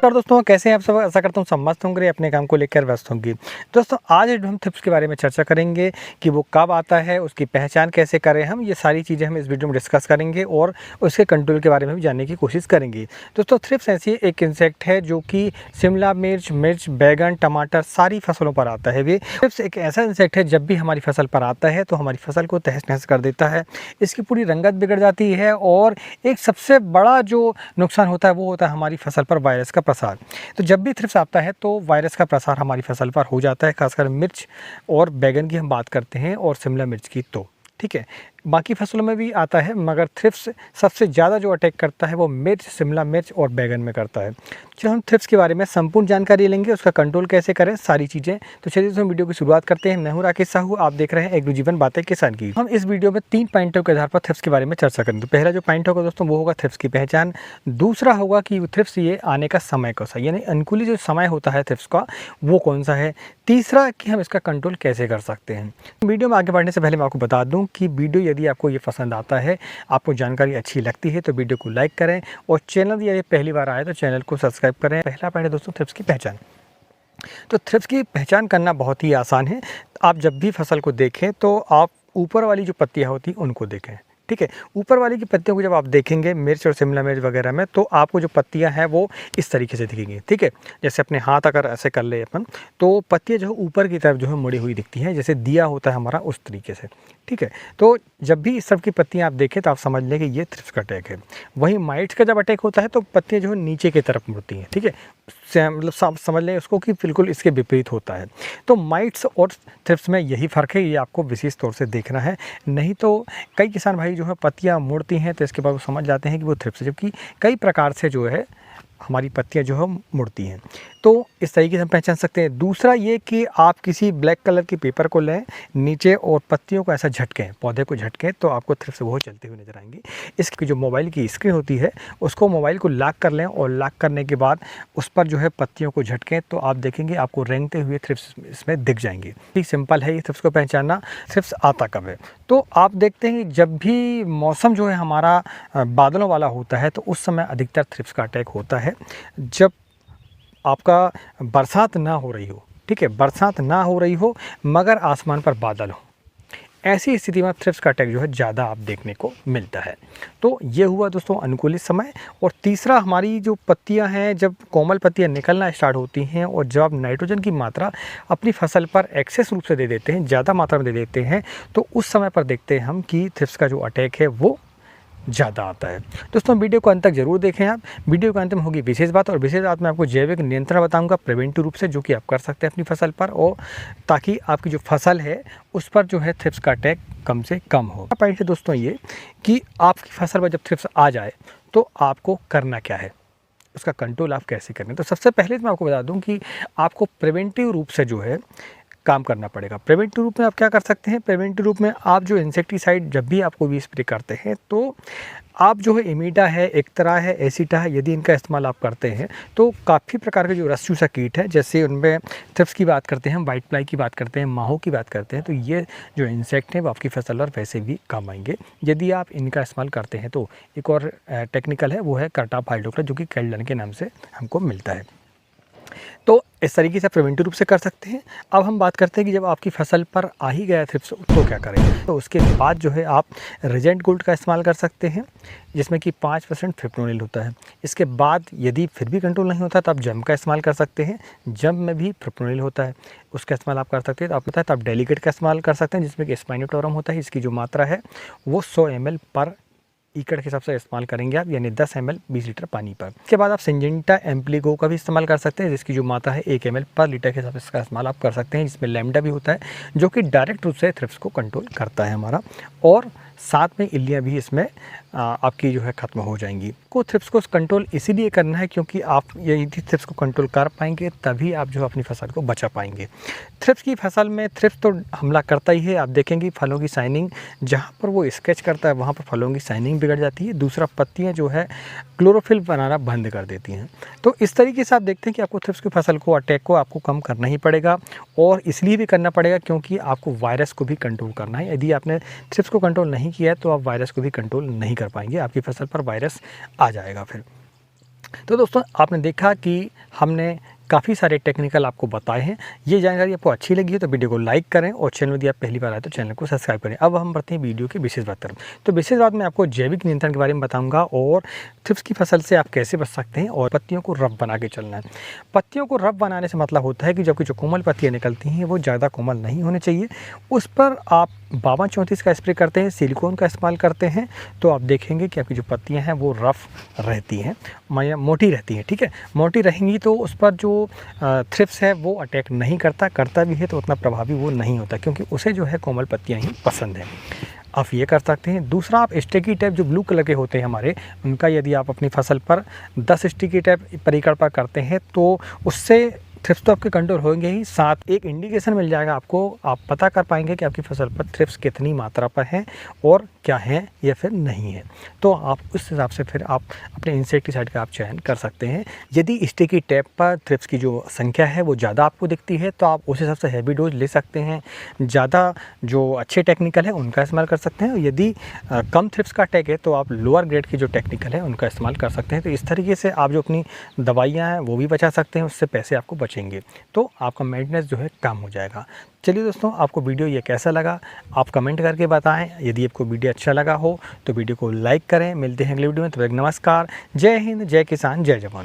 नमस्कार दोस्तों, कैसे हैं आप सब। आशा करता हूँ सब मस्त होंगे, अपने काम को लेकर व्यस्त होंगे। दोस्तों आज हम थ्रिप्स के बारे में चर्चा करेंगे कि वो कब आता है, उसकी पहचान कैसे करें हम। ये सारी चीज़ें हम इस वीडियो में डिस्कस करेंगे और उसके कंट्रोल के बारे में भी जानने की कोशिश करेंगे। दोस्तों थ्रिप्स ऐसी एक इंसेक्ट है जो कि शिमला मिर्च, बैगन, टमाटर सारी फसलों पर आता है। ये थ्रिप्स एक ऐसा इंसेक्ट है, जब भी हमारी फसल पर आता है तो हमारी फसल को तहस नहस कर देता है। इसकी पूरी रंगत बिगड़ जाती है और एक सबसे बड़ा जो नुकसान होता है वो होता है हमारी फसल पर वायरस का प्रसार। तो जब भी थ्रिप्स आता है तो वायरस का प्रसार हमारी फसल पर हो जाता है, खासकर मिर्च और बैगन की हम बात करते हैं और शिमला मिर्च की। तो ठीक है, बाकी फसलों में भी आता है, मगर थ्रिप्स सबसे ज़्यादा जो अटैक करता है वो मिर्च, शिमला मिर्च और बैगन में करता है। चलो हम थ्रिप्स के बारे में संपूर्ण जानकारी लेंगे, उसका कंट्रोल कैसे करें, सारी चीज़ें। तो चलिए हम वीडियो की शुरुआत करते हैं। मैं हूं राकेश साहू, आप देख रहे हैं एग्रो जीवन बातें किसान की। हम इस वीडियो में 3 पॉइंटों के आधार पर थ्रिप्स के बारे में चर्चा करेंगे। तो पहला जो पॉइंट होगा दोस्तों वो होगा थ्रिप्स की पहचान। दूसरा होगा कि थ्रिप्स ये आने का समय कौन सा, यानी अनुकूली जो समय होता है थ्रिप्स का वो कौन सा है। तीसरा कि हम इसका कंट्रोल कैसे कर सकते हैं। वीडियो में आगे बढ़ने से पहले मैं आपको बता दूं कि वीडियो यदि आपको ये पसंद आता है, आपको जानकारी अच्छी लगती है तो वीडियो को लाइक करें और चैनल यदि पहली बार आए तो चैनल को सब्सक्राइब करें। पहला पॉइंट है दोस्तों थ्रिप्स की पहचान। तो थ्रिप्स की पहचान करना बहुत ही आसान है। आप जब भी फसल को देखें तो आप ऊपर वाली जो पत्तियां होती हैं उनको देखें। ठीक है, ऊपर वाली की पत्तियों को जब आप देखेंगे मिर्च और शिमला मिर्च वगैरह में, तो आपको जो पत्तियां हैं वो इस तरीके से दिखेंगी। ठीक है, जैसे अपने हाथ अगर ऐसे कर ले अपन तो पत्तियां जो है ऊपर की तरफ जो है मुड़ी हुई दिखती हैं, जैसे दिया होता है हमारा उस तरीके से। ठीक है, तो जब भी इस सब की पत्तियां आप देखें तो आप समझ लें कि ये थ्रिप्स का अटैक है। वहीं माइट्स का जब अटैक होता है तो पत्तियां जो है नीचे की तरफ मुड़ती हैं। ठीक है, मतलब समझ लें उसको कि बिल्कुल इसके विपरीत होता है। तो माइट्स और थ्रिप्स में यही फ़र्क है, ये आपको विशेष तौर से देखना है। नहीं तो कई किसान भाई जो है पत्तियां मुड़ती हैं तो इसके बाद वो समझ जाते हैं कि वो थ्रिप्स है, जबकि कई प्रकार से जो है हमारी पत्तियां जो है मुड़ती हैं। तो इस तरीके से हम पहचान सकते हैं। दूसरा ये कि आप किसी ब्लैक कलर के पेपर को लें नीचे और पत्तियों को ऐसा झटकें, पौधे को झटकें, तो आपको थ्रिप्स वो चलते हुए नजर आएंगे। इसकी जो मोबाइल की स्क्रीन होती है उसको मोबाइल को लॉक कर लें और लॉक करने के बाद उस पर जो है पत्तियों को झटकें तो आप देखेंगे आपको रेंगते हुए थ्रिप्स इसमें दिख जाएंगे। ठीक सिंपल है ये थ्रिप्स को पहचानना। थ्रिप्स आता कब है, तो आप देखते हैं कि जब भी मौसम जो है हमारा बादलों वाला होता है तो उस समय अधिकतर थ्रिप्स का अटैक होता है। जब आपका बरसात ना हो रही हो, ठीक है, बरसात ना हो रही हो मगर आसमान पर बादल हो, ऐसी स्थिति में थ्रिप्स का अटैक जो है ज़्यादा आप देखने को मिलता है। तो ये हुआ दोस्तों अनुकूलित समय। और तीसरा, हमारी जो पत्तियां हैं जब कोमल पत्तियां निकलना स्टार्ट होती हैं और जब आप नाइट्रोजन की मात्रा अपनी फसल पर एक्सेस रूप से दे देते हैं, ज़्यादा मात्रा में दे देते हैं, तो उस समय पर देखते हैं हम कि थ्रिप्स का जो अटैक है वो ज़्यादा आता है। दोस्तों वीडियो को अंत तक जरूर देखें आप। वीडियो के अंत में होगी विशेष बात, और विशेष बात में आपको जैविक नियंत्रण बताऊंगा प्रिवेंटिव रूप से, जो कि आप कर सकते हैं अपनी फसल पर, और ताकि आपकी जो फसल है उस पर जो है थ्रिप्स का अटैक कम से कम हो। पॉइंट है दोस्तों ये कि आपकी फसल पर जब थ्रिप्स आ जाए तो आपको करना क्या है, उसका कंट्रोल आप कैसे करें। तो सबसे पहले तो मैं आपको बता दूं कि आपको प्रिवेंटिव रूप से जो है काम करना पड़ेगा। प्रिवेंटिव रूप में आप क्या कर सकते हैं, प्रिवेंटिव रूप में आप जो इंसेक्टिसाइड जब भी आपको भी स्प्रे करते हैं तो आप जो है इमीडा है, एक्तरा है, एसिटा है, यदि इनका इस्तेमाल आप करते हैं तो काफ़ी प्रकार के जो रस चूसा कीट है, जैसे उनमें थ्रिप्स की बात करते हैं, वाइट फ्लाई की बात करते हैं, माहो की बात करते हैं, तो ये जो इंसेक्ट हैं वो आपकी फसल पर वैसे भी काम आएंगे यदि आप इनका इस्तेमाल करते हैं। तो एक और टेक्निकल है वो है कर्टाप हाइड्रोक्लोर, जो कि कैल्डन के नाम से हमको मिलता है। तो इस तरीके से प्रिवेंटिव रूप से कर सकते हैं। अब हम बात करते हैं कि जब आपकी फसल पर आ ही गया थ्रिप्स तो क्या करें। तो उसके बाद जो है आप रेजेंट गोल्ड का इस्तेमाल कर सकते हैं, जिसमें कि 5% फिप्रोनिल होता है। इसके बाद यदि फिर भी कंट्रोल नहीं होता तो आप जम का इस्तेमाल कर सकते हैं, जम में भी फिप्रोनिल होता है, उसका इस्तेमाल आप कर सकते हैं। तो आप बताए तो आप डेलीकेट का इस्तेमाल कर सकते हैं, जिसमें कि स्पाइनोटोरम होता है। इसकी जो मात्रा है वो 100 ml पर एकड़ के हिसाब से इस्तेमाल करेंगे आप, यानी 10 ml 20 लीटर पानी पर। इसके बाद आप सिंजेंटा एम्प्लीगो का भी इस्तेमाल कर सकते हैं, जिसकी जो मात्रा है 1 ml पर लीटर के हिसाब से इसका इस्तेमाल आप कर सकते हैं, जिसमें लैम्डा भी होता है, जो कि डायरेक्ट रूप से थ्रिप्स को कंट्रोल करता है हमारा, और साथ में इल्लियाँ भी इसमें आपकी जो है ख़त्म हो जाएंगी। को थ्रिप्स को कंट्रोल इसीलिए करना है क्योंकि आप यदि थ्रिप्स को कंट्रोल कर पाएंगे तभी आप जो है अपनी फसल को बचा पाएंगे। थ्रिप्स की फसल में थ्रिप्स तो हमला करता ही है। आप देखेंगे फलों की शाइनिंग, जहाँ पर वो स्केच करता है वहाँ पर फलों की शाइनिंग बिगड़ जाती है। दूसरा, पत्तियाँ जो है क्लोरोफिल बनाना बंद कर देती हैं। तो इस तरीके से आप देखते हैं कि आपको थ्रिप्स की फसल को, अटैक को आपको कम करना ही पड़ेगा, और इसलिए भी करना पड़ेगा क्योंकि आपको वायरस को भी कंट्रोल करना है। यदि आपने थ्रिप्स को कंट्रोल नहीं किया है तो आप वायरस को भी कंट्रोल नहीं कर पाएंगे, आपकी फसल पर वायरस आ जाएगा फिर। तो दोस्तों आपने देखा कि हमने काफ़ी सारे टेक्निकल आपको बताए हैं। ये जानकारी आपको अच्छी लगी है तो वीडियो को लाइक करें और चैनल में यदि आप पहली बार आए तो चैनल को सब्सक्राइब करें। अब हम बढ़ते हैं वीडियो की विशेष बात तरफ। तो विशेष बात मैं आपको जैविक नियंत्रण के बारे में बताऊंगा और थ्रिप्स की फसल से आप कैसे बच सकते हैं और पत्तियों को रफ बना के चलना है। पत्तियों को रफ बनाने से मतलब होता है कि जबकि जो कोमल पत्तियाँ निकलती हैं वो ज़्यादा कोमल नहीं होनी चाहिए। उस पर आप 52-34 का स्प्रे करते हैं, सिलिकॉन का इस्तेमाल करते हैं तो आप देखेंगे कि आपकी जो पत्तियाँ हैं वो रफ़ रहती हैं, मोटी रहती हैं। ठीक है, मोटी रहेंगी तो उस पर जो थ्रिप्स है वो अटैक नहीं करता भी है तो उतना प्रभावी वो नहीं होता, क्योंकि उसे जो है कोमल पत्तियाँ ही पसंद हैं। आप ये कर सकते हैं। दूसरा, आप स्टिकी टैप जो ब्लू कलर के होते हैं हमारे, उनका यदि आप अपनी फसल पर 10 स्टिकी टैप परिकड़ पर करते हैं तो उससे थ्रिप्स तो आपके कंट्रोल होंगे ही, साथ एक इंडिकेशन मिल जाएगा आपको। आप पता कर पाएंगे कि आपकी फसल पर थ्रिप्स कितनी मात्रा पर है और क्या है या फिर नहीं है। तो आप उस हिसाब से फिर आप अपने इंसेक्टिसाइड का आप चयन कर सकते हैं। यदि स्टिकी टैप पर थ्रिप्स की जो संख्या है वो ज़्यादा आपको दिखती है तो आप उस हिसाब से हैवी डोज ले सकते हैं। ज़्यादा जो अच्छे टेक्निकल है उनका इस्तेमाल कर सकते हैं। यदि कम थ्रिप्स का अटैक है तो आप लोअर ग्रेड की जो टेक्निकल है उनका इस्तेमाल कर सकते हैं। तो इस तरीके से आप जो अपनी दवाइयाँ हैं वो भी बचा सकते हैं, उससे पैसे आपको बचेंगे तो आपका मेंटेनेंस जो है कम हो जाएगा। चलिए दोस्तों, आपको वीडियो ये कैसा लगा आप कमेंट करके बताएं। यदि आपको वीडियो अच्छा लगा हो तो वीडियो को लाइक करें। मिलते हैं अगले वीडियो में, तब तक नमस्कार। जय हिंद, जय किसान, जय जवान।